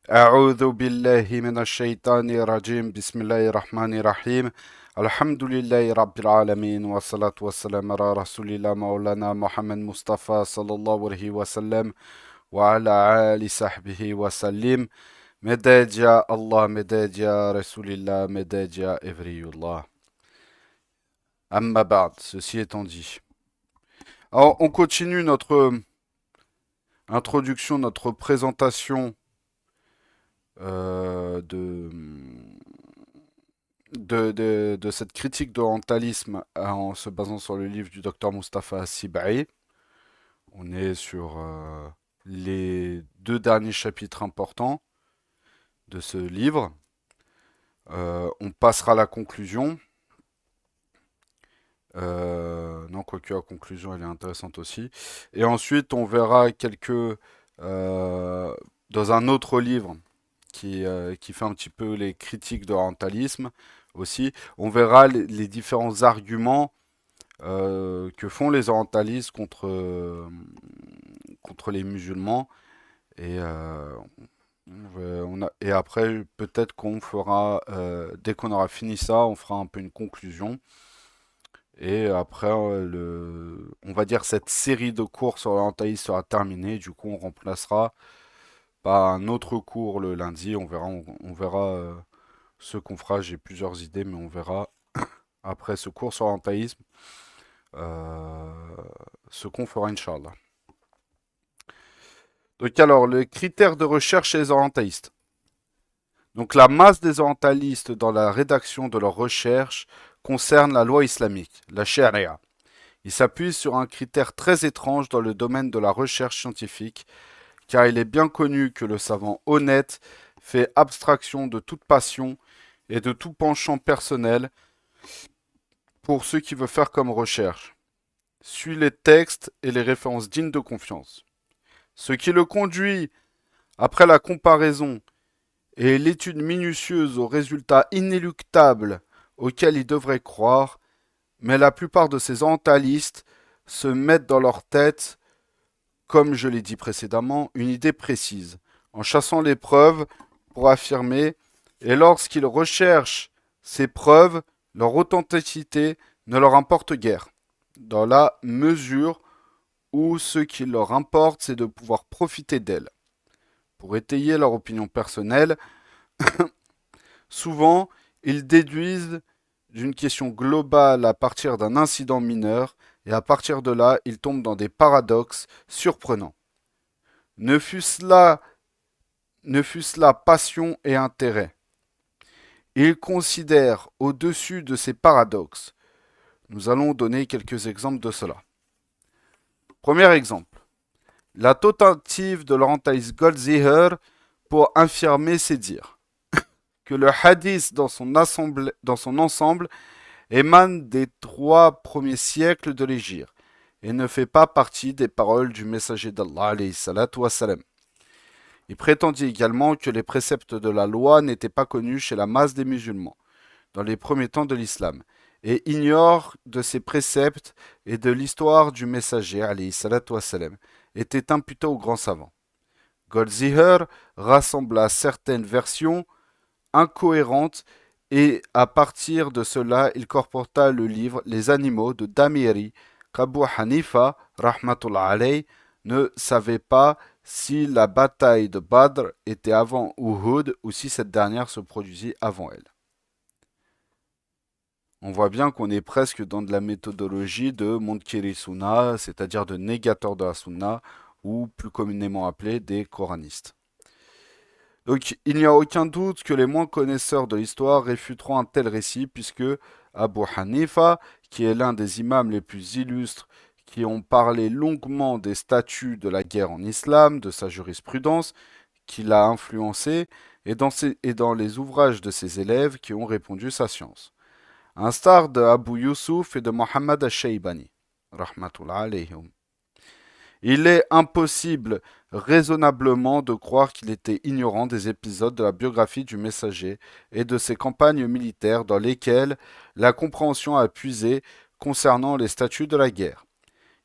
أعوذ بالله من الشيطان الرجيم بسم الله الرحمن الرحيم الحمد لله رب العالمين والصلاة والسلام على رسول الله مولانا محمد مصطفى صلى الله عليه وسلم وعلى آل صحبه وسلم مداد يا الله مداد يا رسول الله مداد يا إفري الله أما بعد ceci étant dit. Alors, on continue notre introduction, notre présentation de de cette critique de l'orientalisme en se basant sur le livre du docteur Mustapha Sibai. On est sur les deux derniers chapitres importants de ce livre. On passera à la conclusion. Non, quoique la conclusion elle est intéressante aussi. Et ensuite, on verra dans un autre livre qui fait un petit peu les critiques de l'orientalisme aussi. On verra les différents arguments que font les orientalistes contre les musulmans. Et, et après, peut-être qu'on fera, dès qu'on aura fini ça, on fera un peu une conclusion. Et après, on va dire cette série de cours sur l'orientalisme sera terminée. Du coup, on remplacera par un autre cours le lundi. On verra ce qu'on fera. J'ai plusieurs idées, mais on verra après ce cours sur l'orientalisme euh, ce qu'on fera, Inch'Allah. Donc alors, les critères de recherche chez les orientalistes. Donc la masse des orientalistes dans la rédaction de leurs recherches concerne la loi islamique, la charia. Ils s'appuient sur un critère très étrange dans le domaine de la recherche scientifique, car il est bien connu que le savant honnête fait abstraction de toute passion et de tout penchant personnel pour ce qu'il veut faire comme recherche. Suit les textes et les références dignes de confiance. Ce qui le conduit, après la comparaison et l'étude minutieuse aux résultats inéluctables auxquels il devrait croire, mais la plupart de ces orientalistes se mettent dans leur tête, comme je l'ai dit précédemment, une idée précise, en chassant les preuves pour affirmer, et lorsqu'ils recherchent ces preuves, leur authenticité ne leur importe guère, dans la mesure où ce qui leur importe, c'est de pouvoir profiter d'elles. Pour étayer leur opinion personnelle, souvent, ils déduisent d'une question globale à partir d'un incident mineur, et à partir de là, ils tombent dans des paradoxes surprenants. Ne fût-ce là, ne fût-ce là passion et intérêt. Ils considèrent au-dessus de ces paradoxes. Nous allons donner quelques exemples de cela. Premier exemple. La tentative de l'orientaliste Goldziher pour infirmer ses dires. Que le hadith dans son ensemble émane des 3 premiers siècles de l'Égypte et ne fait pas partie des paroles du messager d'Allah alayhi salatu wassalam. Il prétendit également que les préceptes de la loi n'étaient pas connus chez la masse des musulmans dans les premiers temps de l'islam et ignore de ces préceptes et de l'histoire du messager alayhi salatu wassalam était imputé aux grands savants. Goldziher rassembla certaines versions incohérentes et à partir de cela, il corporta le livre Les animaux de Damiri qu'Abu Hanifa, rahmatullah alayh, ne savait pas si la bataille de Badr était avant Uhud ou si cette dernière se produisit avant elle. On voit bien qu'on est presque dans de la méthodologie de Munkiri Sunna, c'est-à-dire de négateurs de la Sunna, ou plus communément appelés des coranistes. Donc il n'y a aucun doute que les moins connaisseurs de l'histoire réfuteront un tel récit, puisque Abu Hanifa, qui est l'un des imams les plus illustres qui ont parlé longuement des statuts de la guerre en islam, de sa jurisprudence, qui l'a influencé, et dans les ouvrages de ses élèves qui ont répandu sa science. Un star de Abu Yusuf et de Mohammed al-Shaybani, rahmatullah alayhim. Il est impossible raisonnablement de croire qu'il était ignorant des épisodes de la biographie du messager et de ses campagnes militaires dans lesquelles la compréhension a puisé concernant les statuts de la guerre.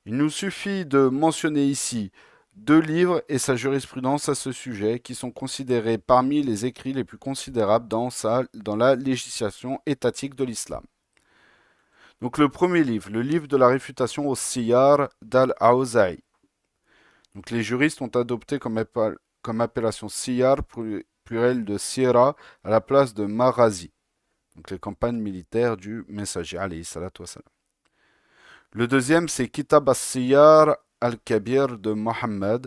Il nous suffit de mentionner ici deux livres et sa jurisprudence à ce sujet, qui sont considérés parmi les écrits les plus considérables dans la législation étatique de l'islam. Donc le premier livre, le livre de la réfutation au Siyar d'Al-Awza'i. Donc les juristes ont adopté comme appellation Siyar, pluriel de Sira, à la place de Marazi. Donc les campagnes militaires du messager, alayhi salatu wassalam. Le deuxième, c'est Kitab as-Siyar al-Kabir de Mohammed,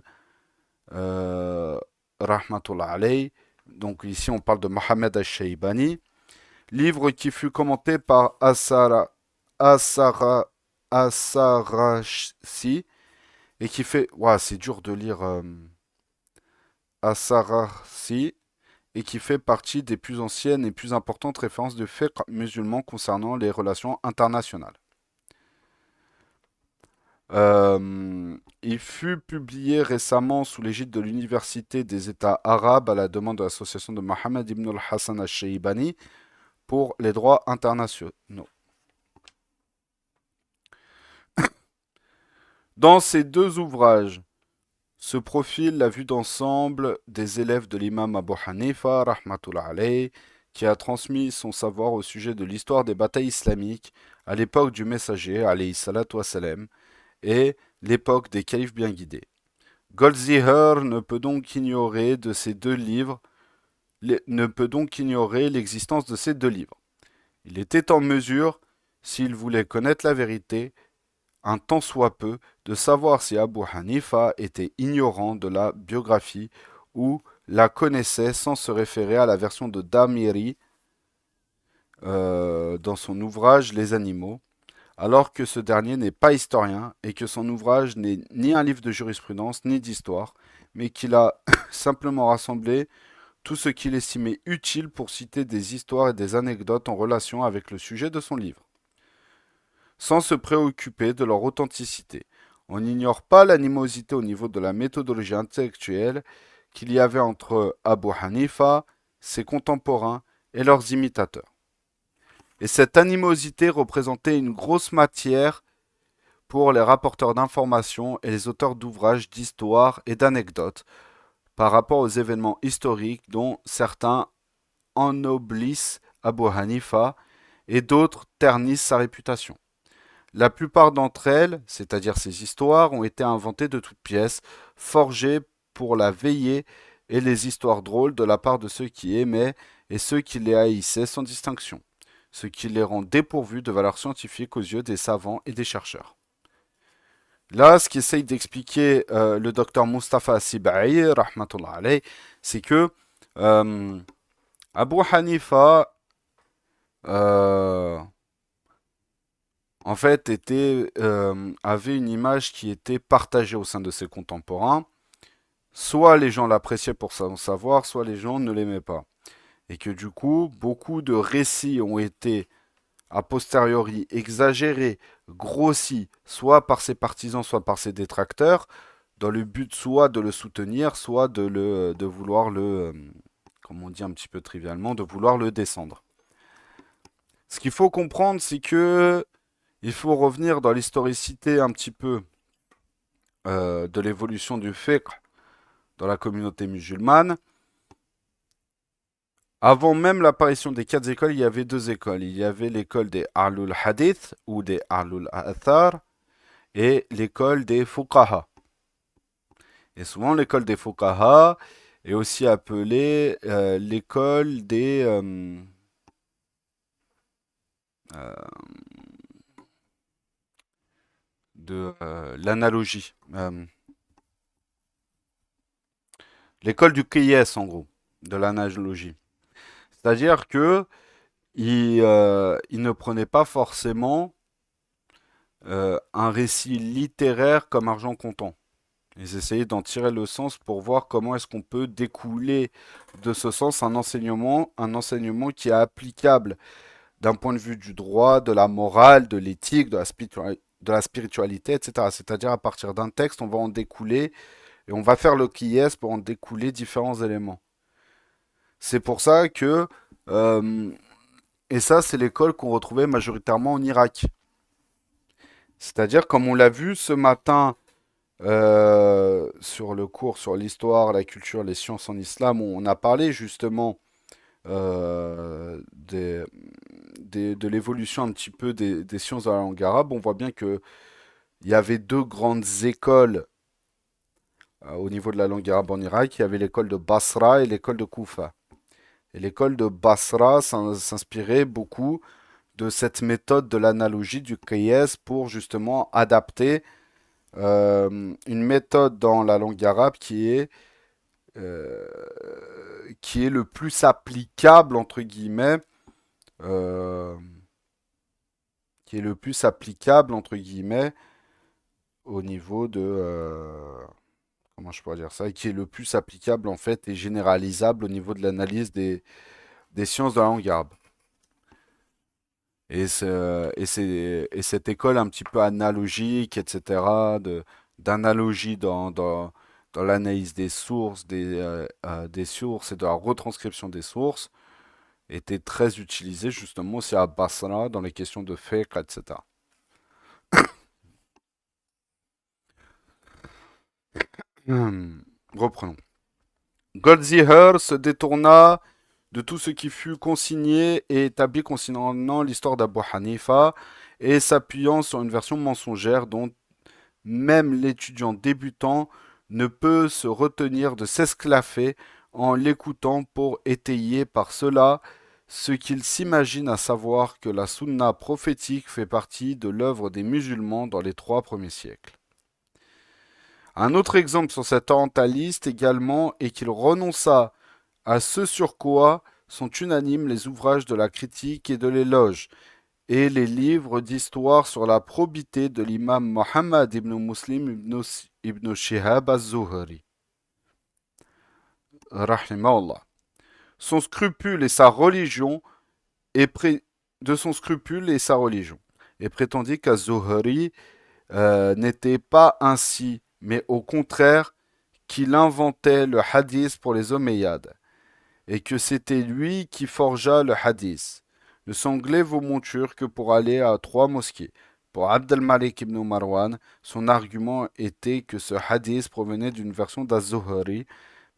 rahmatullah alayhi. Donc ici, on parle de Mohammed al-Shaybani. Livre qui fut commenté par As-Sarashi et qui fait... Ouah, c'est dur de lire As-Sarashi et qui fait partie des plus anciennes et plus importantes références de fiqh musulman concernant les relations internationales. Il fut publié récemment sous l'égide de l'Université des États arabes à la demande de l'association de Mohammed ibn al-Hassan al-Shaybani pour les droits internationaux. Dans ces deux ouvrages se profile la vue d'ensemble des élèves de l'imam Abu Hanifa, rahmatullah alayh, qui a transmis son savoir au sujet de l'histoire des batailles islamiques à l'époque du messager, alayhi salatu wassalam, et l'époque des califes bien guidés. Goldziher ne peut donc ignorer l'existence de ces deux livres. Il était en mesure, s'il voulait connaître la vérité, un tant soit peu, de savoir si Abu Hanifa était ignorant de la biographie ou la connaissait sans se référer à la version de Damiri dans son ouvrage Les animaux, alors que ce dernier n'est pas historien et que son ouvrage n'est ni un livre de jurisprudence ni d'histoire, mais qu'il a simplement rassemblé tout ce qu'il estimait utile pour citer des histoires et des anecdotes en relation avec le sujet de son livre, sans se préoccuper de leur authenticité. On n'ignore pas l'animosité au niveau de la méthodologie intellectuelle qu'il y avait entre Abu Hanifa, ses contemporains et leurs imitateurs. Et cette animosité représentait une grosse matière pour les rapporteurs d'informations et les auteurs d'ouvrages d'histoire et d'anecdotes par rapport aux événements historiques dont certains ennoblissent Abu Hanifa et d'autres ternissent sa réputation. La plupart d'entre elles, c'est-à-dire ces histoires, ont été inventées de toutes pièces, forgées pour la veillée et les histoires drôles de la part de ceux qui aimaient et ceux qui les haïssaient sans distinction, ce qui les rend dépourvus de valeur scientifique aux yeux des savants et des chercheurs. Là, ce qu'essaye d'expliquer le docteur Mustafa Sibai, rahmatullah alayh, c'est que Abu Hanifa, en fait, avait une image qui était partagée au sein de ses contemporains. Soit les gens l'appréciaient pour son savoir, soit les gens ne l'aimaient pas. Et que du coup, beaucoup de récits ont été a posteriori exagérés, grossis, soit par ses partisans, soit par ses détracteurs, dans le but soit de le soutenir, soit de vouloir comme on dit un petit peu trivialement, de vouloir le descendre. Ce qu'il faut comprendre, c'est que il faut revenir dans l'historicité un petit peu de l'évolution du fiqh dans la communauté musulmane. Avant même l'apparition des quatre écoles, il y avait deux écoles. Il y avait l'école des Ahlul Hadith ou des Ahlul Athar et l'école des Fuqaha. Et souvent, l'école des Fuqaha est aussi appelée l'école euh, de l'analogie. L'école du Qiyas, en gros, de l'analogie. C'est-à-dire que il ne prenait pas forcément un récit littéraire comme argent comptant. Ils essayaient d'en tirer le sens pour voir comment est-ce qu'on peut découler de ce sens un enseignement qui est applicable d'un point de vue du droit, de la morale, de l'éthique, de la spiritualité, etc. C'est-à-dire à partir d'un texte, on va en découler et on va faire le qiyas pour en découler différents éléments. C'est pour ça que euh, et ça, c'est l'école qu'on retrouvait majoritairement en Irak. C'est-à-dire, comme on l'a vu ce matin sur le cours sur l'histoire, la culture, les sciences en islam, où on a parlé justement de l'évolution un petit peu des sciences dans la langue arabe. On voit bien que il y avait deux grandes écoles au niveau de la langue arabe en Irak. Il y avait l'école de Basra et l'école de Koufa. Et l'école de Basra s'inspirait beaucoup de cette méthode de l'analogie du qiyas pour justement adapter une méthode dans la langue arabe euh, qui est le plus applicable entre guillemets euh, qui est le plus applicable entre guillemets au niveau de comment je pourrais dire ça, et qui est le plus applicable en fait et généralisable au niveau de l'analyse des sciences de la langue arabe. Et cette école un petit peu analogique, etc., d'analogie dans l'analyse des sources, des sources et de la retranscription des sources, était très utilisée justement aussi à Basra dans les questions de fiqh, etc. Reprenons. Goldziher se détourna de tout ce qui fut consigné et établi concernant l'histoire d'Abu Hanifa et s'appuyant sur une version mensongère dont même l'étudiant débutant ne peut se retenir de s'esclaffer en l'écoutant pour étayer par cela ce qu'il s'imagine, à savoir que la sunna prophétique fait partie de l'œuvre des musulmans dans les 3 premiers siècles. Un autre exemple sur cet orientaliste également est qu'il renonça à ce sur quoi sont unanimes les ouvrages de la critique et de l'éloge, et les livres d'histoire sur la probité de l'imam Mohammed ibn Muslim ibn Shihab az-Zuhri. Rahimahullah. Son scrupule et sa religion et de son scrupule et sa religion. Et prétendit qu'az-Zuhri n'était pas ainsi, mais au contraire qu'il inventait le hadith pour les Omeyyades, et que c'était lui qui forgea le hadith. Ne sanglez vos montures que pour aller à 3 mosquées. Pour Abd al-Malik ibn Marwan, son argument était que ce hadith provenait d'une version d'Az-Zuhri,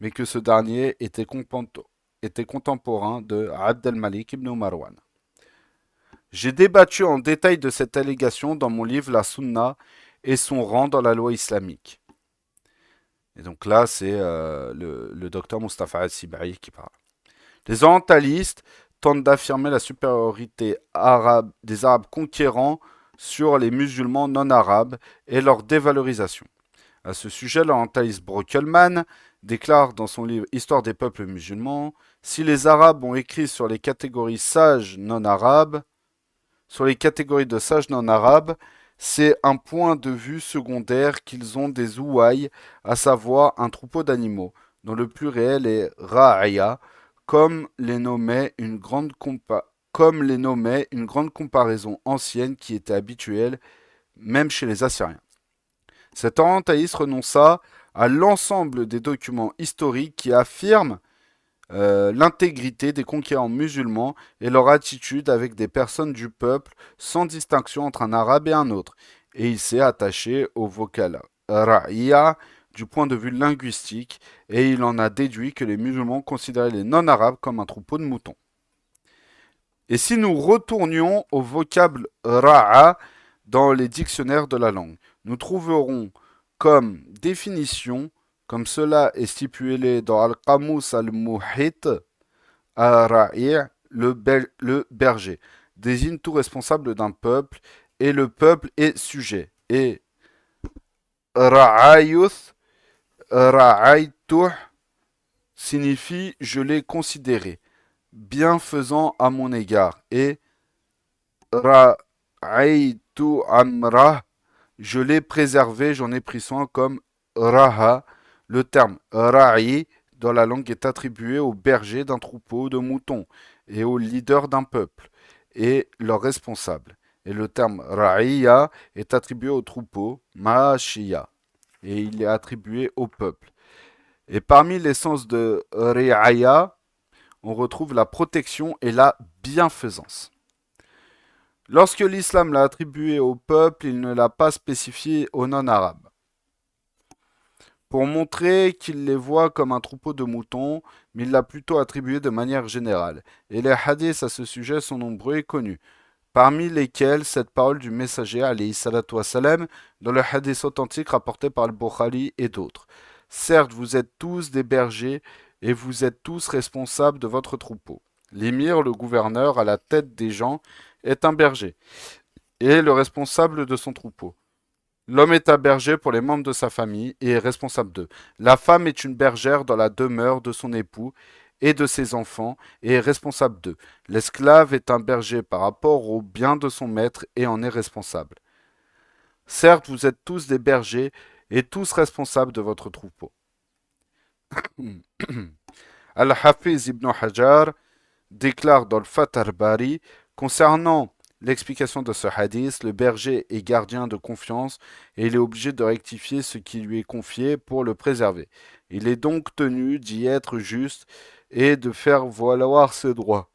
mais que ce dernier était contemporain de Abd al-Malik ibn Marwan. J'ai débattu en détail de cette allégation dans mon livre La Sunna et son rang dans la loi islamique. Et donc là, c'est le docteur Mustafa al-Sibai qui parle. Les orientalistes tentent d'affirmer la supériorité arabe des Arabes conquérants sur les musulmans non arabes et leur dévalorisation. À ce sujet, l'orientaliste Brockelman déclare dans son livre Histoire des peuples musulmans: si les Arabes ont écrit sur les catégories sages non arabes, sur les catégories de sages non arabes, c'est un point de vue secondaire qu'ils ont des ouailles, à savoir un troupeau d'animaux, dont le plus réel est ra'aya, comme les nommait une grande comparaison ancienne qui était habituelle même chez les Assyriens. Cet orientaliste renonça à l'ensemble des documents historiques qui affirment l'intégrité des conquérants musulmans et leur attitude avec des personnes du peuple sans distinction entre un arabe et un autre. Et il s'est attaché au vocal ra'iya du point de vue linguistique et il en a déduit que les musulmans considéraient les non-arabes comme un troupeau de moutons. Et si nous retournions au vocable ra'a dans les dictionnaires de la langue, nous trouverons comme définition, comme cela est stipulé dans Al-Qamus al-Muhit, Ar-Ra'i', le berger, désigne tout responsable d'un peuple, et le peuple est sujet. Et Ra'ayuth, Ra'aytuh signifie je l'ai considéré, bienfaisant à mon égard. Et Ra'aytu amrah, je l'ai préservé, j'en ai pris soin, comme Raha. Le terme Ra'i dans la langue est attribué aux bergers d'un troupeau de moutons et aux leaders d'un peuple et leurs responsables. Et le terme Ra'iya est attribué au troupeau Ma'ashiya et il est attribué au peuple. Et parmi les sens de Ri'aya, on retrouve la protection et la bienfaisance. Lorsque l'islam l'a attribué au peuple, il ne l'a pas spécifié aux non-arabes. pour montrer qu'il les voit comme un troupeau de moutons, mais il l'a plutôt attribué de manière générale. Et les hadiths à ce sujet sont nombreux et connus, parmi lesquels cette parole du messager alayhi salatu wassalam dans le hadith authentique rapporté par le Bukhari et d'autres. Certes, vous êtes tous des bergers et vous êtes tous responsables de votre troupeau. L'émir, le gouverneur à la tête des gens, est un berger et le responsable de son troupeau. L'homme est un berger pour les membres de sa famille et est responsable d'eux. La femme est une bergère dans la demeure de son époux et de ses enfants et est responsable d'eux. L'esclave est un berger par rapport au bien de son maître et en est responsable. Certes, vous êtes tous des bergers et tous responsables de votre troupeau. Al-Hafiz ibn Hajar déclare dans le Fath al-Bari concernant l'explication de ce hadith, le berger est gardien de confiance et il est obligé de rectifier ce qui lui est confié pour le préserver. Il est donc tenu d'y être juste et de faire valoir ses droits.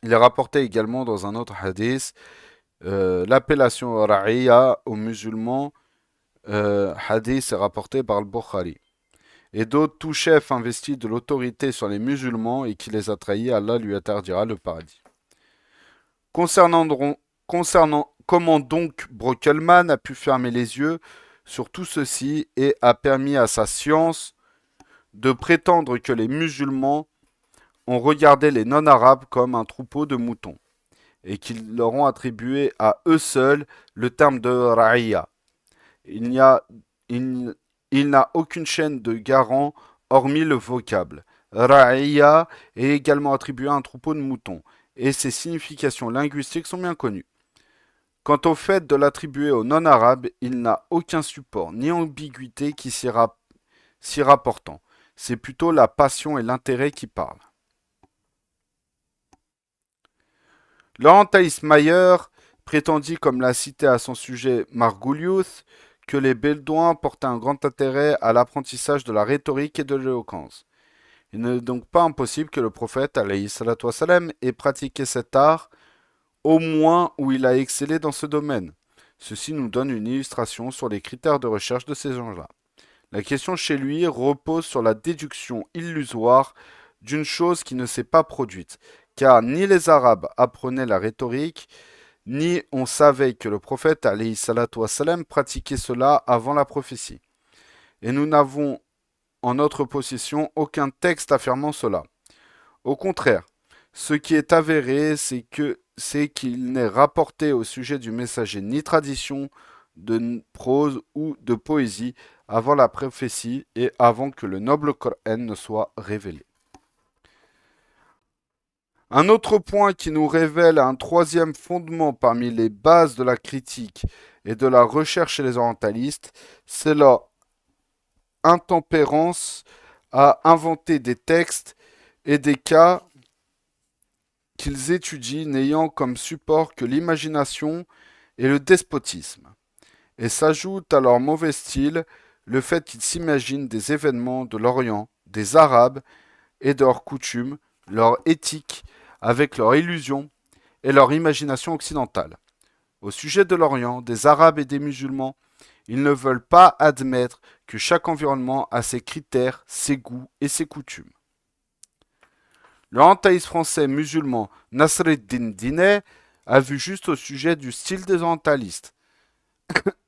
Il est rapporté également dans un autre hadith l'appellation Ra'iya aux musulmans. Hadith est rapporté par le Bukhari. Et d'autres, tout chef investi de l'autorité sur les musulmans et qui les a trahis, Allah lui interdira le paradis. Concernant comment donc Brockelman a pu fermer les yeux sur tout ceci et a permis à sa science de prétendre que les musulmans ont regardé les non-arabes comme un troupeau de moutons et qu'ils leur ont attribué à eux seuls le terme de Ra'iya. Il n'a aucune chaîne de garant hormis le vocable. Ra'iya est également attribué à un troupeau de moutons et ses significations linguistiques sont bien connues. Quant au fait de l'attribuer aux non-arabes, il n'a aucun support ni ambiguïté qui s'y rapportant. C'est plutôt la passion et l'intérêt qui parlent. Laurent Mayer prétendit, comme l'a cité à son sujet Margulius, que les Bédouins portaient un grand intérêt à l'apprentissage de la rhétorique et de l'éloquence. Il n'est donc pas impossible que le prophète, alayhi salatu wassalam, ait pratiqué cet art, au moins où il a excellé dans ce domaine. Ceci nous donne une illustration sur les critères de recherche de ces gens-là. La question chez lui repose sur la déduction illusoire d'une chose qui ne s'est pas produite, car ni les Arabes apprenaient la rhétorique, ni on savait que le prophète alayhi salatu wassalam pratiquait cela avant la prophétie. Et nous n'avons en notre possession aucun texte affirmant cela. Au contraire, ce qui est avéré, c'est qu'il n'est rapporté au sujet du messager ni tradition de prose ou de poésie avant la prophétie et avant que le noble Coran ne soit révélé. Un autre point qui nous révèle un troisième fondement parmi les bases de la critique et de la recherche chez les orientalistes, c'est leur intempérance à inventer des textes et des cas qu'ils étudient n'ayant comme support que l'imagination et le despotisme. Et s'ajoute à leur mauvais style le fait qu'ils s'imaginent des événements de l'Orient, des Arabes et de leurs coutumes, leur éthique, avec leur illusion et leur imagination occidentale. Au sujet de l'Orient, des Arabes et des musulmans, ils ne veulent pas admettre que chaque environnement a ses critères, ses goûts et ses coutumes. Le orientaliste français musulman Nasreddin Dineh a vu juste au sujet du style des orientalistes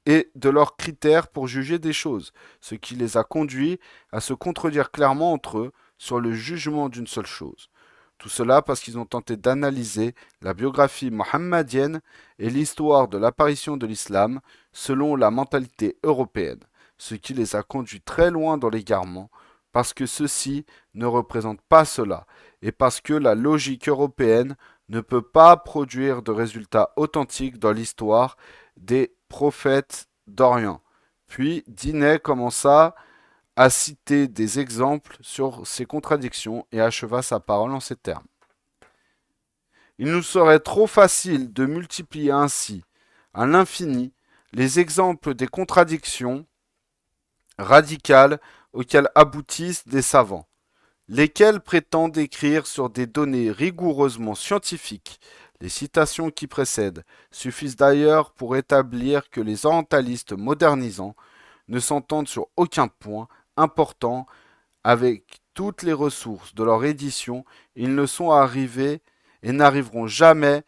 et de leurs critères pour juger des choses, ce qui les a conduits à se contredire clairement entre eux sur le jugement d'une seule chose. Tout cela parce qu'ils ont tenté d'analyser la biographie mohammedienne et l'histoire de l'apparition de l'islam selon la mentalité européenne, ce qui les a conduits très loin dans l'égarement, parce que ceci ne représente pas cela, et parce que la logique européenne ne peut pas produire de résultats authentiques dans l'histoire des prophètes d'Orient. Puis Dineh commença à citer des exemples sur ces contradictions et acheva sa parole en ces termes. Il nous serait trop facile de multiplier ainsi à l'infini les exemples des contradictions radicales auxquelles aboutissent des savants, lesquels prétendent écrire sur des données rigoureusement scientifiques. Les citations qui précèdent suffisent d'ailleurs pour établir que les orientalistes modernisants ne s'entendent sur aucun point important avec toutes les ressources de leur édition, ils ne sont arrivés et n'arriveront jamais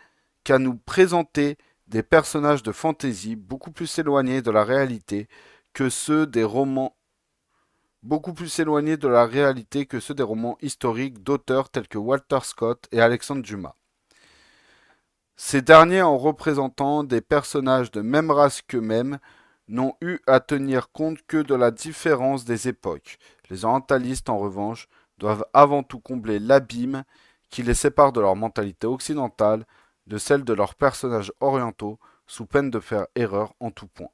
qu'à nous présenter des personnages de fantaisie beaucoup plus éloignés de la réalité que ceux des romans historiques d'auteurs tels que Walter Scott et Alexandre Dumas. Ces derniers, en représentant des personnages de même race qu'eux-mêmes, n'ont eu à tenir compte que de la différence des époques. Les orientalistes, en revanche, doivent avant tout combler l'abîme qui les sépare de leur mentalité occidentale de celle de leurs personnages orientaux, sous peine de faire erreur en tout point.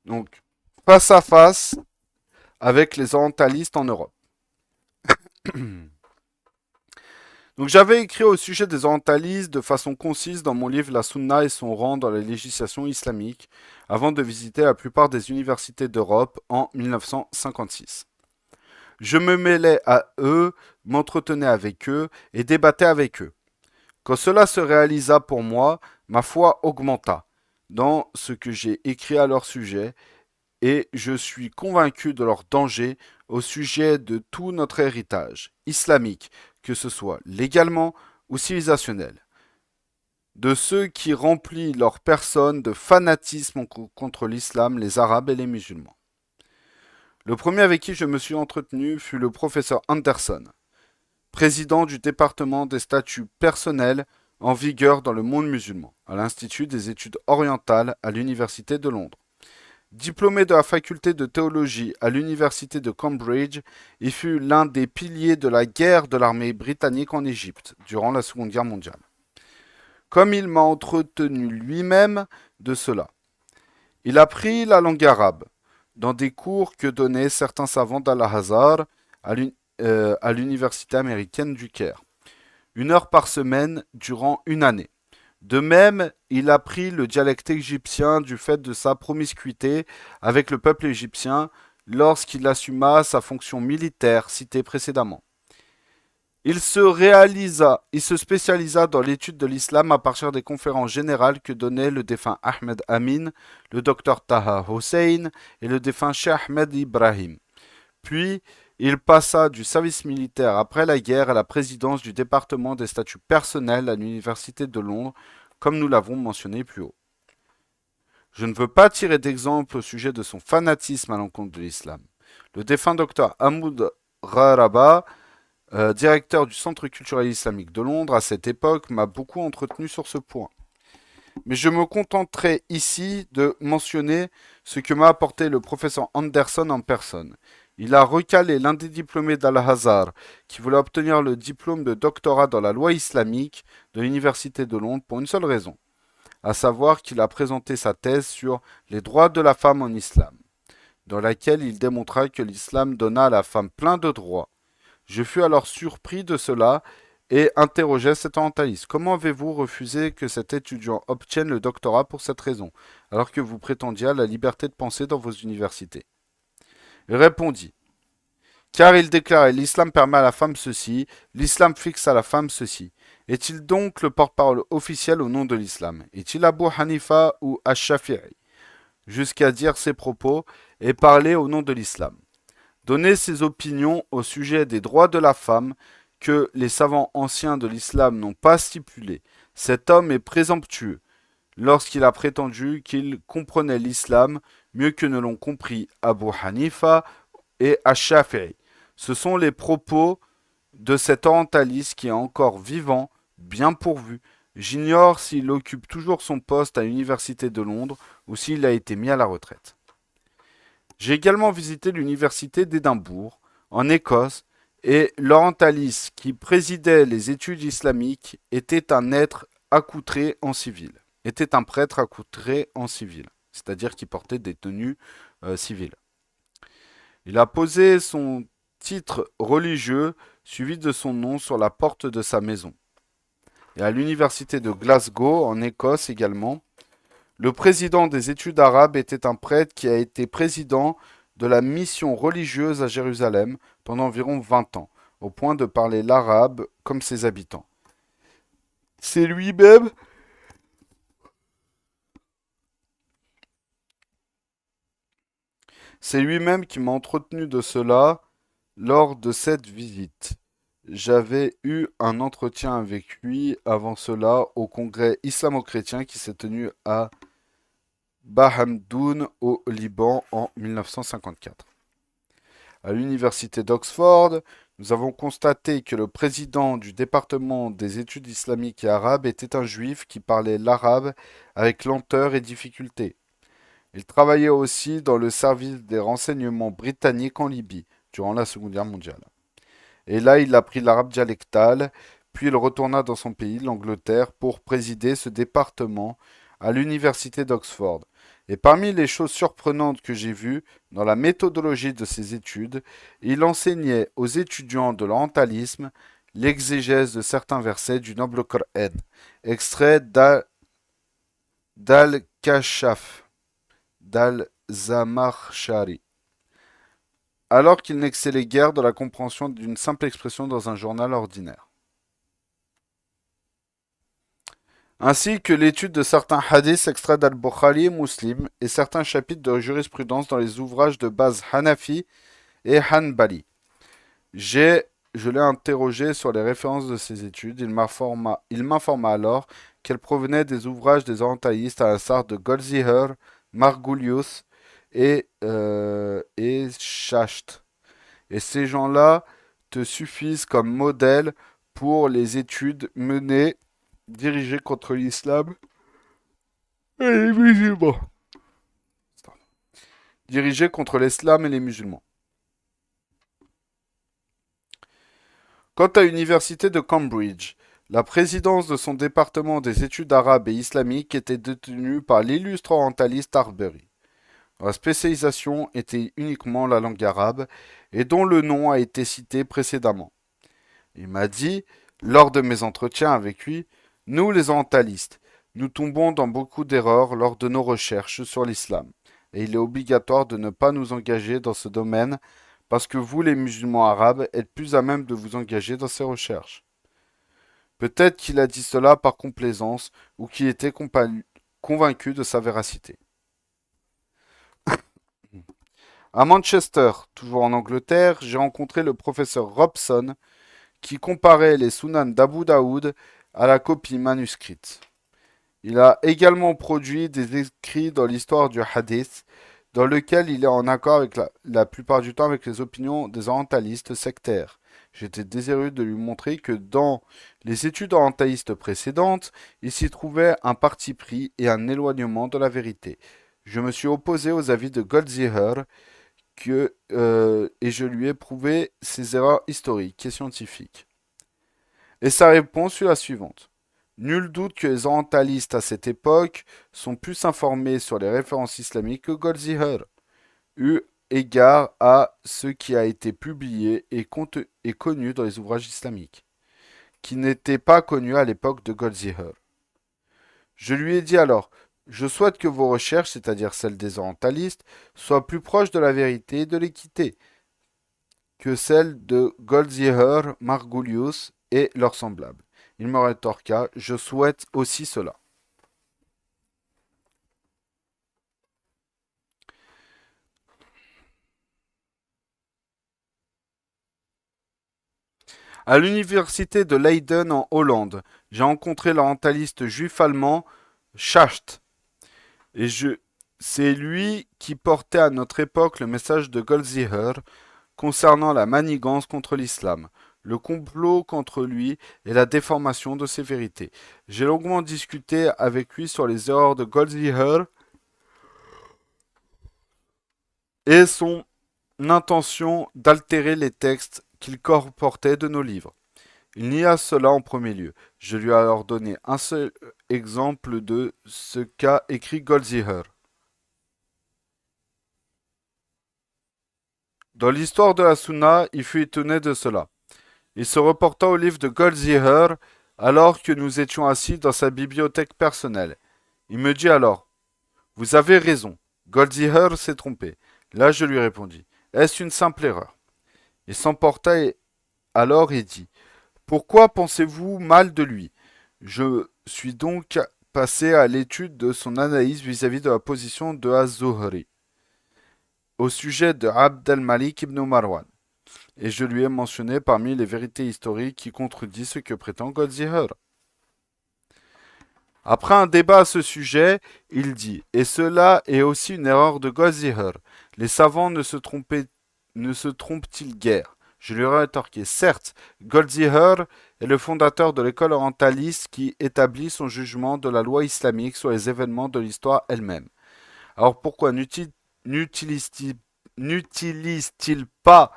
Donc, face à face avec les orientalistes en Europe. Donc j'avais écrit au sujet des orientalistes de façon concise dans mon livre La Sunna et son rang dans la législation islamique, avant de visiter la plupart des universités d'Europe en 1956. Je me mêlais à eux, m'entretenais avec eux et débattais avec eux. Quand cela se réalisa pour moi, ma foi augmenta dans ce que j'ai écrit à leur sujet et je suis convaincu de leur danger au sujet de tout notre héritage islamique, que ce soit légalement ou civilisationnel, de ceux qui remplissent leur personne de fanatisme contre l'islam, les arabes et les musulmans. Le premier avec qui je me suis entretenu fut le professeur Anderson, président du département des statuts personnels en vigueur dans le monde musulman, à l'Institut des études orientales à l'Université de Londres. Diplômé de la faculté de théologie à l'université de Cambridge, il fut l'un des piliers de la guerre de l'armée britannique en Égypte durant la Seconde Guerre mondiale. Comme il m'a entretenu lui-même de cela, il apprit la langue arabe dans des cours que donnaient certains savants d'Al-Azhar à l'université américaine du Caire, 1 heure par semaine durant une année. De même, il apprit le dialecte égyptien du fait de sa promiscuité avec le peuple égyptien lorsqu'il assuma sa fonction militaire citée précédemment. Il se spécialisa dans l'étude de l'islam à partir des conférences générales que donnaient le défunt Ahmed Amin, le docteur Taha Hossein et le défunt Cheikh Ahmed Ibrahim. Puis, il passa du service militaire après la guerre à la présidence du département des statuts personnels à l'université de Londres, comme nous l'avons mentionné plus haut. Je ne veux pas tirer d'exemple au sujet de son fanatisme à l'encontre de l'islam. Le défunt docteur Hamoud Raraba, directeur du Centre culturel islamique de Londres à cette époque, m'a beaucoup entretenu sur ce point. Mais je me contenterai ici de mentionner ce que m'a apporté le professeur Anderson en personne. Il a recalé l'un des diplômés d'Al-Azhar qui voulait obtenir le diplôme de doctorat dans la loi islamique de l'Université de Londres pour une seule raison, à savoir qu'il a présenté sa thèse sur les droits de la femme en islam, dans laquelle il démontra que l'islam donna à la femme plein de droits. Je fus alors surpris de cela et interrogeai cet orientaliste. Comment avez-vous refusé que cet étudiant obtienne le doctorat pour cette raison, alors que vous prétendiez à la liberté de penser dans vos universités? Il répondit, car il déclarait l'islam permet à la femme ceci, l'islam fixe à la femme ceci. Est-il donc le porte-parole officiel au nom de l'islam? Est-il Abu Hanifa ou Ash-Shafi'i? Jusqu'à dire ses propos et parler au nom de l'islam. Donner ses opinions au sujet des droits de la femme que les savants anciens de l'islam n'ont pas stipulé. Cet homme est présomptueux lorsqu'il a prétendu qu'il comprenait l'islam mieux que ne l'ont compris Abu Hanifa et Ash-Shafi'i. Ce sont les propos de cet orientaliste qui est encore vivant, bien pourvu. J'ignore s'il occupe toujours son poste à l'université de Londres ou s'il a été mis à la retraite. J'ai également visité l'université d'Édimbourg, en Écosse, et l'orientaliste qui présidait les études islamiques était un être accoutré en civil. Était un prêtre accoutré en civil, c'est-à-dire qui portait des tenues civiles. Il a posé son titre religieux suivi de son nom sur la porte de sa maison. Et à l'université de Glasgow, en Écosse également, le président des études arabes était un prêtre qui a été président de la mission religieuse à Jérusalem pendant environ 20 ans, au point de parler l'arabe comme ses habitants. C'est lui-même C'est lui-même qui m'a entretenu de cela lors de cette visite. J'avais eu un entretien avec lui avant cela au congrès islamo-chrétien qui s'est tenu à Bahamdoun au Liban en 1954. À l'université d'Oxford, nous avons constaté que le président du département des études islamiques et arabes était un juif qui parlait l'arabe avec lenteur et difficulté. Il travaillait aussi dans le service des renseignements britanniques en Libye durant la Seconde Guerre mondiale. Et là, il apprit l'arabe dialectal, puis il retourna dans son pays, l'Angleterre, pour présider ce département à l'université d'Oxford. Et parmi les choses surprenantes que j'ai vues dans la méthodologie de ses études, il enseignait aux étudiants de l'orientalisme l'exégèse de certains versets du noble Coran, extrait d'Al-Kashaf, d'Al-Zamarshari, alors qu'il n'excellait guère dans la compréhension d'une simple expression dans un journal ordinaire. Ainsi que l'étude de certains hadiths extraits d'Al-Bukhari et Muslim et certains chapitres de jurisprudence dans les ouvrages de base Hanafi et Hanbali. Je l'ai interrogé sur les références de ces études. Il m'informa alors qu'elles provenaient des ouvrages des orientalistes à l'instar de Goldziher, Margulius et Schacht. Et ces gens-là te suffisent comme modèle pour les études menées, dirigées contre l'islam et les musulmans. Dirigées contre l'islam et les musulmans. Quant à l'université de Cambridge, la présidence de son département des études arabes et islamiques était détenue par l'illustre orientaliste Arbery. La spécialisation était uniquement la langue arabe et dont le nom a été cité précédemment. Il m'a dit, lors de mes entretiens avec lui, nous les orientalistes, nous tombons dans beaucoup d'erreurs lors de nos recherches sur l'islam, et il est obligatoire de ne pas nous engager dans ce domaine parce que vous, les musulmans arabes, êtes plus à même de vous engager dans ces recherches. Peut-être qu'il a dit cela par complaisance ou qu'il était convaincu de sa véracité. À Manchester, toujours en Angleterre, j'ai rencontré le professeur Robson qui comparait les Sunan d'Abu Daoud à la copie manuscrite. Il a également produit des écrits dans l'histoire du hadith, dans lequel il est en accord avec la plupart du temps avec les opinions des orientalistes sectaires. J'étais désireux de lui montrer que dans les études orientalistes précédentes, il s'y trouvait un parti pris et un éloignement de la vérité. Je me suis opposé aux avis de Goldziher et je lui ai prouvé ses erreurs historiques et scientifiques. Et sa réponse fut la suivante. Nul doute que les orientalistes à cette époque sont plus informés sur les références islamiques que Goldziher, eu égard à ce qui a été publié et connu dans les ouvrages islamiques, qui n'étaient pas connus à l'époque de Goldziher. Je lui ai dit alors, je souhaite que vos recherches, c'est-à-dire celles des orientalistes, soient plus proches de la vérité et de l'équité que celles de Goldziher, Margulius et leurs semblables. Il me rétorqua, je souhaite aussi cela. À l'université de Leiden en Hollande, j'ai rencontré l'orientaliste juif allemand Schacht. Et c'est lui qui portait à notre époque le message de Goldziher concernant la manigance contre l'islam, le complot contre lui et la déformation de ses vérités. J'ai longuement discuté avec lui sur les erreurs de Goldziher et son intention d'altérer les textes qu'il comportait de nos livres. Il nia cela en premier lieu. Je lui ai alors donné un seul exemple de ce qu'a écrit Goldziher. Dans l'histoire de la Sunna, il fut étonné de cela. Il se reporta au livre de Goldziher alors que nous étions assis dans sa bibliothèque personnelle. Il me dit alors, vous avez raison, Goldziher s'est trompé. Là je lui répondis, est-ce une simple erreur? Il s'emporta alors et dit, pourquoi pensez-vous mal de lui? Je suis donc passé à l'étude de son analyse vis-à-vis de la position de Az-Zuhri. au sujet de Abd al-Malik ibn Marwan, et je lui ai mentionné parmi les vérités historiques qui contredisent ce que prétend Goldziher. Après un débat à ce sujet, il dit « Et cela est aussi une erreur de Goldziher. Les savants ne se trompent-ils guère ?» Je lui ai rétorqué « Certes, Goldziher est le fondateur de l'école orientaliste qui établit son jugement de la loi islamique sur les événements de l'histoire elle-même. Alors pourquoi n'utilise-t-il pas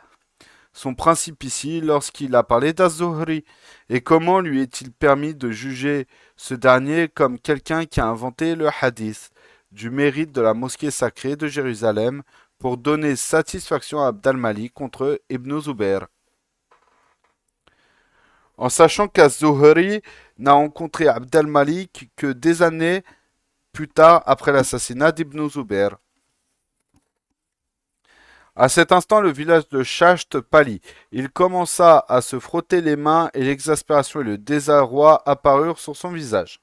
son principe ici lorsqu'il a parlé d'Az-Zuhri? Et comment lui est-il permis de juger ce dernier comme quelqu'un qui a inventé le hadith du mérite de la mosquée sacrée de Jérusalem pour donner satisfaction à Abd al-Malik contre Ibn Zubayr, en sachant qu'Az-Zuhri n'a rencontré Abd al-Malik que des années plus tard après l'assassinat d'Ibn Zubayr. À cet instant, le village de Chasht pâlit. Il commença à se frotter les mains et l'exaspération et le désarroi apparurent sur son visage.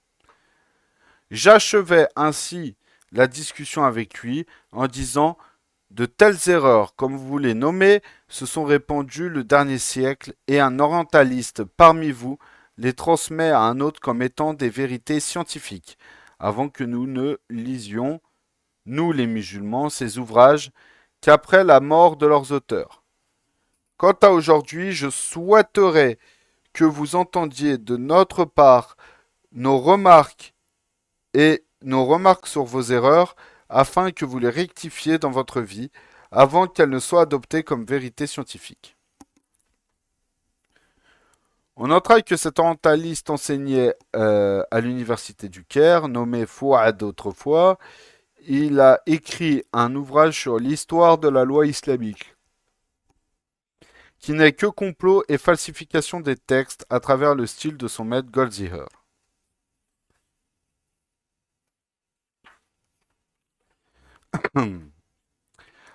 J'achevai ainsi la discussion avec lui en disant « De telles erreurs, comme vous les nommez, se sont répandues le dernier siècle et un orientaliste parmi vous les transmet à un autre comme étant des vérités scientifiques, avant que nous ne lisions, nous les musulmans, ces ouvrages qu'après la mort de leurs auteurs. Quant à aujourd'hui, je souhaiterais que vous entendiez de notre part nos remarques sur vos erreurs, afin que vous les rectifiez dans votre vie, avant qu'elles ne soient adoptées comme vérité scientifique. » On notera que cet orientaliste enseignait à l'université du Caire, nommé Fouad autrefois. Il a écrit un ouvrage sur l'histoire de la loi islamique, qui n'est que complot et falsification des textes à travers le style de son maître Goldziher.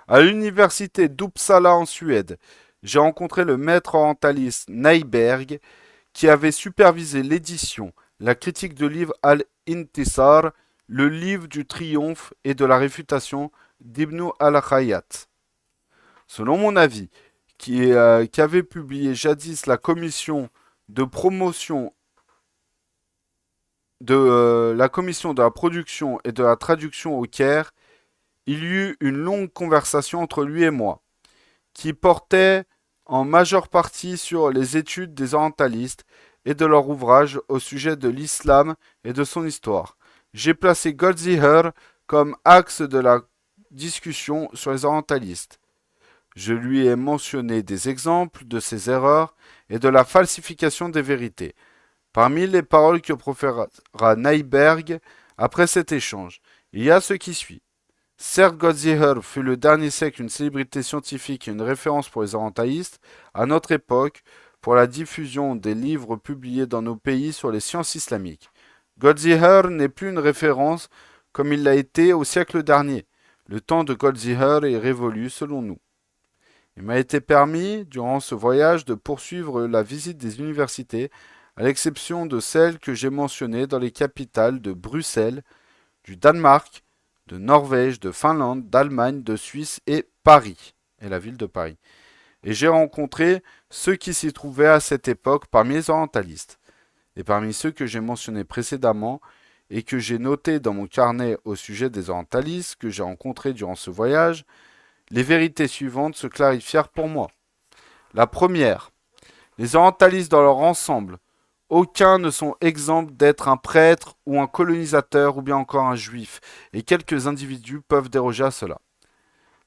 À l'université d'Uppsala en Suède, j'ai rencontré le maître orientaliste Nyberg qui avait supervisé l'édition, la critique de livre Al-Intisar, le livre du triomphe et de la réfutation d'Ibn al-Khayyat. Selon mon avis, qui avait publié jadis la commission de promotion de la commission de la production et de la traduction au Caire, il y eut une longue conversation entre lui et moi, qui portait en majeure partie sur les études des orientalistes et de leur ouvrage au sujet de l'islam et de son histoire. J'ai placé Goldziher comme axe de la discussion sur les orientalistes. Je lui ai mentionné des exemples de ces erreurs et de la falsification des vérités. Parmi les paroles que proféra Nyberg après cet échange, il y a ce qui suit. Certes, Goldziher fut le dernier siècle une célébrité scientifique et une référence pour les orientalistes, à notre époque, pour la diffusion des livres publiés dans nos pays sur les sciences islamiques. Goldziher n'est plus une référence comme il l'a été au siècle dernier. Le temps de Goldziher est révolu selon nous. Il m'a été permis, durant ce voyage, de poursuivre la visite des universités, à l'exception de celles que j'ai mentionnées dans les capitales de Bruxelles, du Danemark, de Norvège, de Finlande, d'Allemagne, de Suisse et Paris, et la ville de Paris. Et j'ai rencontré ceux qui s'y trouvaient à cette époque parmi les orientalistes. Et parmi ceux que j'ai mentionnés précédemment et que j'ai notés dans mon carnet au sujet des orientalistes que j'ai rencontrés durant ce voyage, les vérités suivantes se clarifièrent pour moi. La première, les orientalistes dans leur ensemble, aucun ne sont exempts d'être un prêtre ou un colonisateur ou bien encore un juif, et quelques individus peuvent déroger à cela.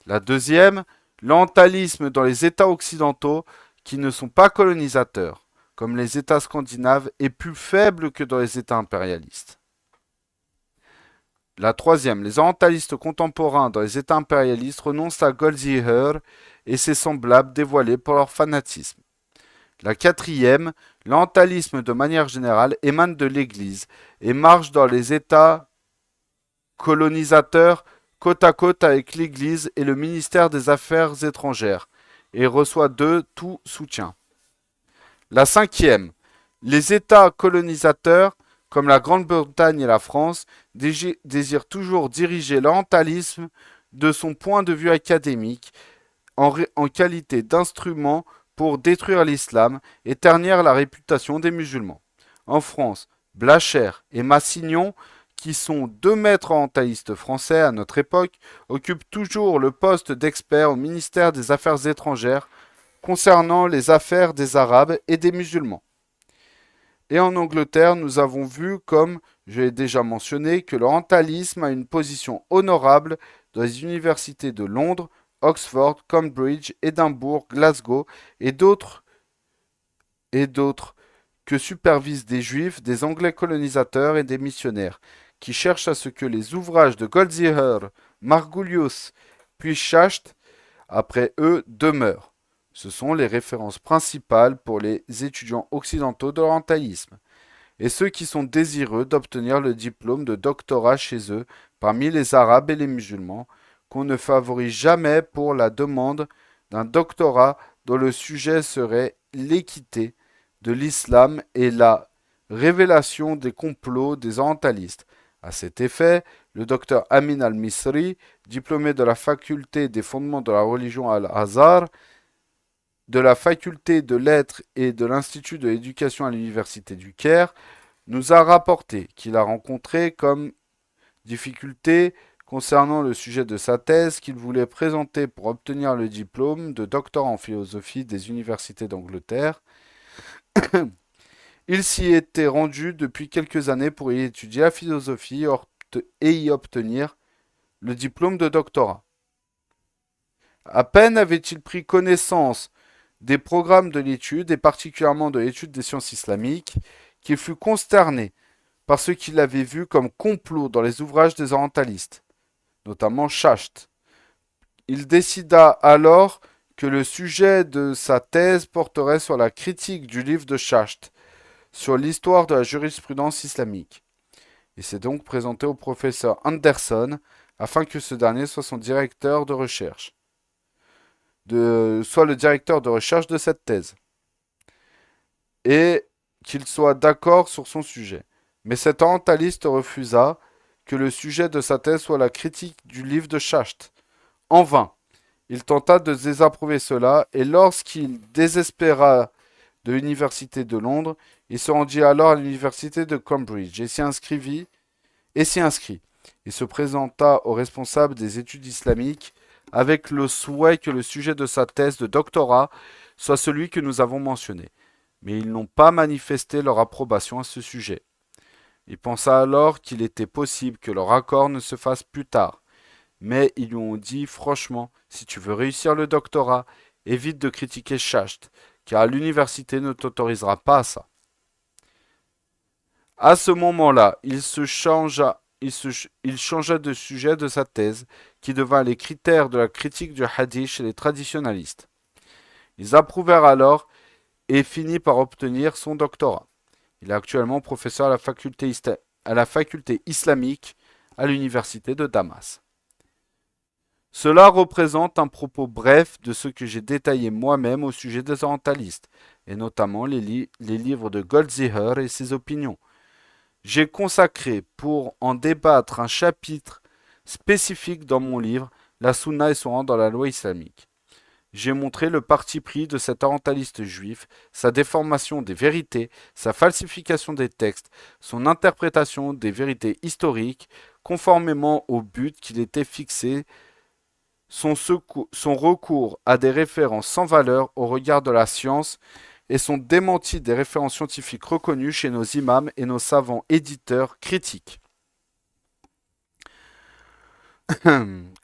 La deuxième, l'orientalisme dans les États occidentaux qui ne sont pas colonisateurs, comme les États scandinaves, est plus faible que dans les États impérialistes. La troisième, les orientalistes contemporains dans les États impérialistes renoncent à Goldziher et ses semblables dévoilés pour leur fanatisme. La quatrième, l'orientalisme de manière générale émane de l'Église et marche dans les États colonisateurs côte à côte avec l'Église et le ministère des Affaires étrangères et reçoit d'eux tout soutien. La cinquième, les États colonisateurs comme la Grande-Bretagne et la France désirent toujours diriger l'orientalisme de son point de vue académique en qualité d'instrument pour détruire l'islam et ternir la réputation des musulmans. En France, Blacher et Massignon, qui sont deux maîtres orientalistes français à notre époque, occupent toujours le poste d'expert au ministère des Affaires étrangères concernant les affaires des Arabes et des musulmans. Et en Angleterre, nous avons vu, comme je l'ai déjà mentionné, que l'orientalisme a une position honorable dans les universités de Londres, Oxford, Cambridge, Édimbourg, Glasgow et d'autres que supervisent des juifs, des anglais colonisateurs et des missionnaires, qui cherchent à ce que les ouvrages de Goldziher, Margulius puis Schacht, après eux, demeurent. Ce sont les références principales pour les étudiants occidentaux de l'orientalisme, et ceux qui sont désireux d'obtenir le diplôme de doctorat chez eux, parmi les Arabes et les musulmans, qu'on ne favorise jamais pour la demande d'un doctorat dont le sujet serait l'équité de l'islam et la révélation des complots des orientalistes. À cet effet, le docteur Amin al-Misri, diplômé de la faculté des fondements de la religion Al-Azhar, de la faculté de lettres et de l'Institut de l'éducation à l'université du Caire, nous a rapporté qu'il a rencontré comme difficulté concernant le sujet de sa thèse qu'il voulait présenter pour obtenir le diplôme de doctorat en philosophie des universités d'Angleterre. Il s'y était rendu depuis quelques années pour y étudier la philosophie et y obtenir le diplôme de doctorat. À peine avait-il pris connaissance des programmes de l'étude, et particulièrement de l'étude des sciences islamiques, qu'il fut consterné par ce qu'il avait vu comme complot dans les ouvrages des orientalistes, notamment Schacht. Il décida alors que le sujet de sa thèse porterait sur la critique du livre de Schacht, sur l'histoire de la jurisprudence islamique. Il s'est donc présenté au professeur Anderson afin que ce dernier soit son directeur de recherche, soit le directeur de recherche de cette thèse, et qu'il soit d'accord sur son sujet. Mais cet orientaliste refusa que le sujet de sa thèse soit la critique du livre de Schacht. En vain, il tenta de désapprouver cela, et lorsqu'il désespéra de l'université de Londres, il se rendit alors à l'université de Cambridge et s'y inscrit. Il se présenta aux responsables des études islamiques avec le souhait que le sujet de sa thèse de doctorat soit celui que nous avons mentionné. Mais ils n'ont pas manifesté leur approbation à ce sujet. Il pensa alors qu'il était possible que leur accord ne se fasse plus tard. Mais ils lui ont dit franchement, si tu veux réussir le doctorat, évite de critiquer Schacht, car l'université ne t'autorisera pas à ça. À ce moment-là, il changea de sujet de sa thèse, qui devint les critères de la critique du hadith chez les traditionalistes. Ils approuvèrent alors et finit par obtenir son doctorat. Il est actuellement professeur à la faculté islamique à l'université de Damas. Cela représente un propos bref de ce que j'ai détaillé moi-même au sujet des orientalistes, et notamment les livres de Goldziher et ses opinions. J'ai consacré pour en débattre un chapitre spécifique dans mon livre La Sunna et son rang dans la loi islamique. J'ai montré le parti pris de cet orientaliste juif, sa déformation des vérités, sa falsification des textes, son interprétation des vérités historiques, conformément au but qu'il était fixé, son recours à des références sans valeur au regard de la science et son démenti des références scientifiques reconnues chez nos imams et nos savants éditeurs critiques.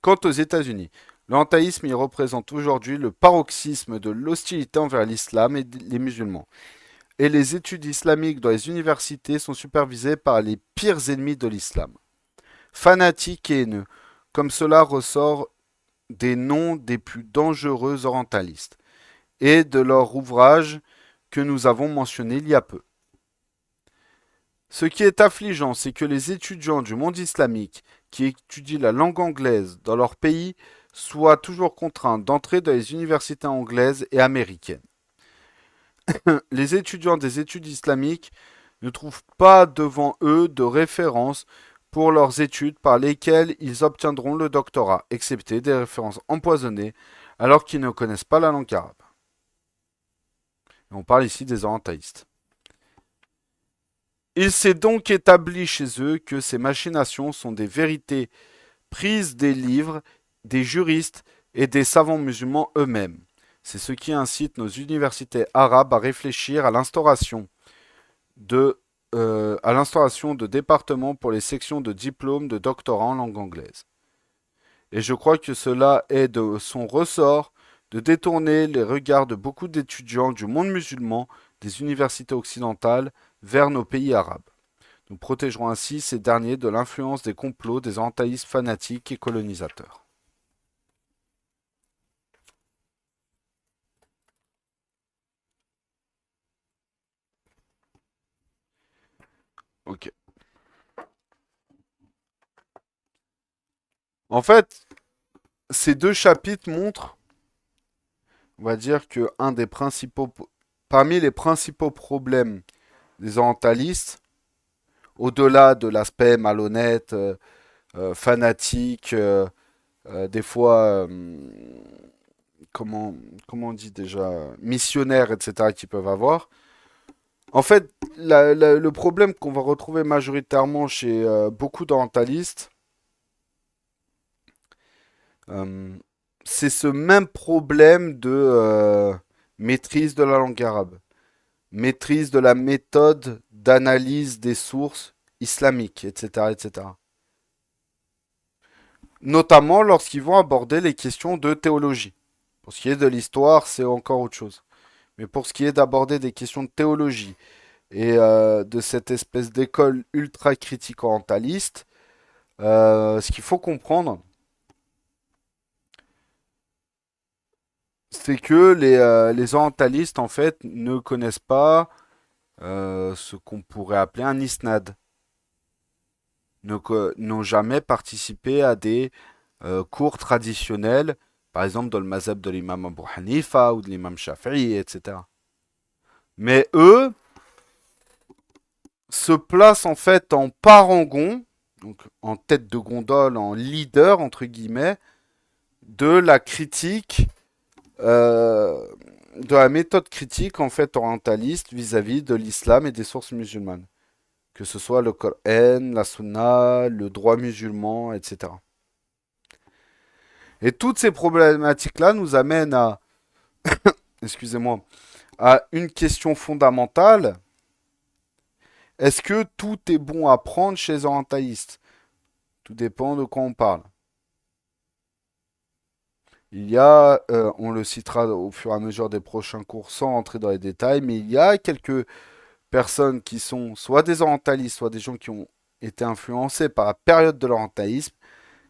Quant aux États-Unis, l'orientalisme y représente aujourd'hui le paroxysme de l'hostilité envers l'islam et les musulmans. Et les études islamiques dans les universités sont supervisées par les pires ennemis de l'islam. Fanatiques et haineux, comme cela ressort des noms des plus dangereux orientalistes et de leur ouvrage que nous avons mentionné il y a peu. Ce qui est affligeant, c'est que les étudiants du monde islamique qui étudient la langue anglaise dans leur pays soient toujours contraints d'entrer dans les universités anglaises et américaines. Les étudiants des études islamiques ne trouvent pas devant eux de référence pour leurs études par lesquelles ils obtiendront le doctorat, excepté des références empoisonnées alors qu'ils ne connaissent pas la langue arabe. Et on parle ici des orientalistes. Il s'est donc établi chez eux que ces machinations sont des vérités prises des livres, des juristes et des savants musulmans eux-mêmes. C'est ce qui incite nos universités arabes à réfléchir de, à l'instauration de départements pour les sections de diplômes de doctorat en langue anglaise. Et je crois que cela est de son ressort de détourner les regards de beaucoup d'étudiants du monde musulman des universités occidentales vers nos pays arabes. Nous protégerons ainsi ces derniers de l'influence des complots des orientalistes fanatiques et colonisateurs. Ok. En fait, ces deux chapitres montrent, on va dire que parmi les principaux problèmes des orientalistes, au-delà de l'aspect malhonnête, fanatique, des fois, comment, comment on dit déjà, missionnaires, etc., qu'ils peuvent avoir. En fait, le problème qu'on va retrouver majoritairement chez beaucoup d'orientalistes, euh, c'est ce même problème de maîtrise de la langue arabe, maîtrise de la méthode d'analyse des sources islamiques, etc., etc. Notamment lorsqu'ils vont aborder les questions de théologie. Pour ce qui est de l'histoire, c'est encore autre chose. Mais pour ce qui est d'aborder des questions de théologie et de cette espèce d'école ultra critique orientaliste, ce qu'il faut comprendre, c'est que les orientalistes, en fait, ne connaissent pas ce qu'on pourrait appeler un isnad, n'ont jamais participé à des cours traditionnels, par exemple dans le mazhab de l'imam Abu Hanifa ou de l'imam Shafi'i, etc. Mais eux se placent en fait en parangon, donc en tête de gondole, en leader, entre guillemets, de la critique, euh, de la méthode critique en fait orientaliste vis-à-vis de l'islam et des sources musulmanes. Que ce soit le Coran, la Sunna, le droit musulman, etc. Et toutes ces problématiques-là nous amènent à, excusez-moi, à une question fondamentale. Est-ce que tout est bon à prendre chez les orientalistes? Tout dépend de quoi on parle. Il y a, on le citera au fur et à mesure des prochains cours sans entrer dans les détails, mais il y a quelques personnes qui sont soit des orientalistes, soit des gens qui ont été influencés par la période de l'orientalisme,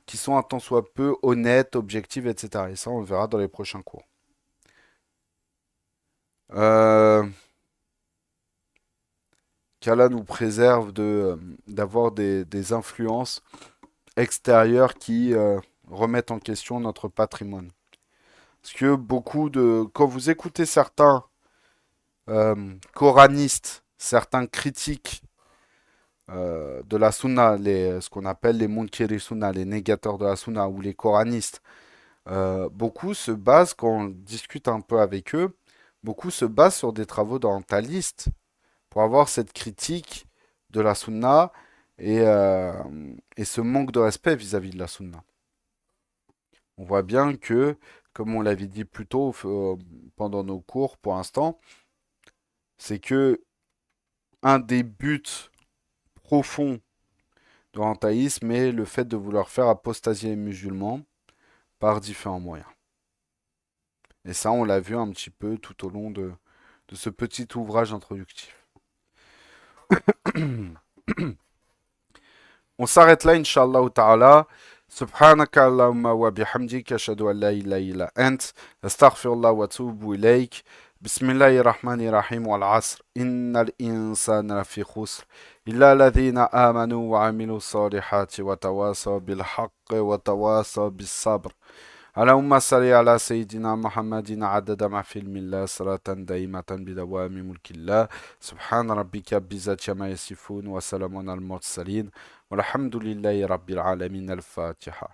qui sont un tant soit peu honnêtes, objectives, etc. Et ça, on le verra dans les prochains cours. Euh, Qu'Allah nous préserve d'avoir des influences extérieures qui remettent en question notre patrimoine. Parce que quand vous écoutez certains coranistes, certains critiques de la sunna, ce qu'on appelle les munkiri sunna, les négateurs de la sunna ou les coranistes, beaucoup se basent, quand on discute un peu avec eux, beaucoup se basent sur des travaux d'orientalistes pour avoir cette critique de la sunna et ce manque de respect vis-à-vis de la sunna. On voit bien que, comme on l'avait dit plus tôt pendant nos cours pour l'instant, c'est que un des buts profonds de l'orientalisme est le fait de vouloir faire apostasier les musulmans par différents moyens. Et ça, on l'a vu un petit peu tout au long de ce petit ouvrage introductif. On s'arrête là, Inch'Allah ta'ala. سبحانك اللهم وبحمدك أشهد أن لا إله إلا أنت أستغفر الله وأتوب إليك بسم الله الرحمن الرحيم والعصر إن الإنسان لفي خسر إلا الذين آمنوا وعملوا الصالحات وتواصوا بالحق وتواصوا بالصبر اللهم صل على سيدنا محمد عدد ما في علم الله صلاة دائمة بدوام ملك الله سبحان ربك رب العزة عما يصفون وسلام على المرسلين Walhamdulillahi Rabbil Alamin al-Fatiha.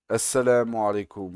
Assalamu alaikum.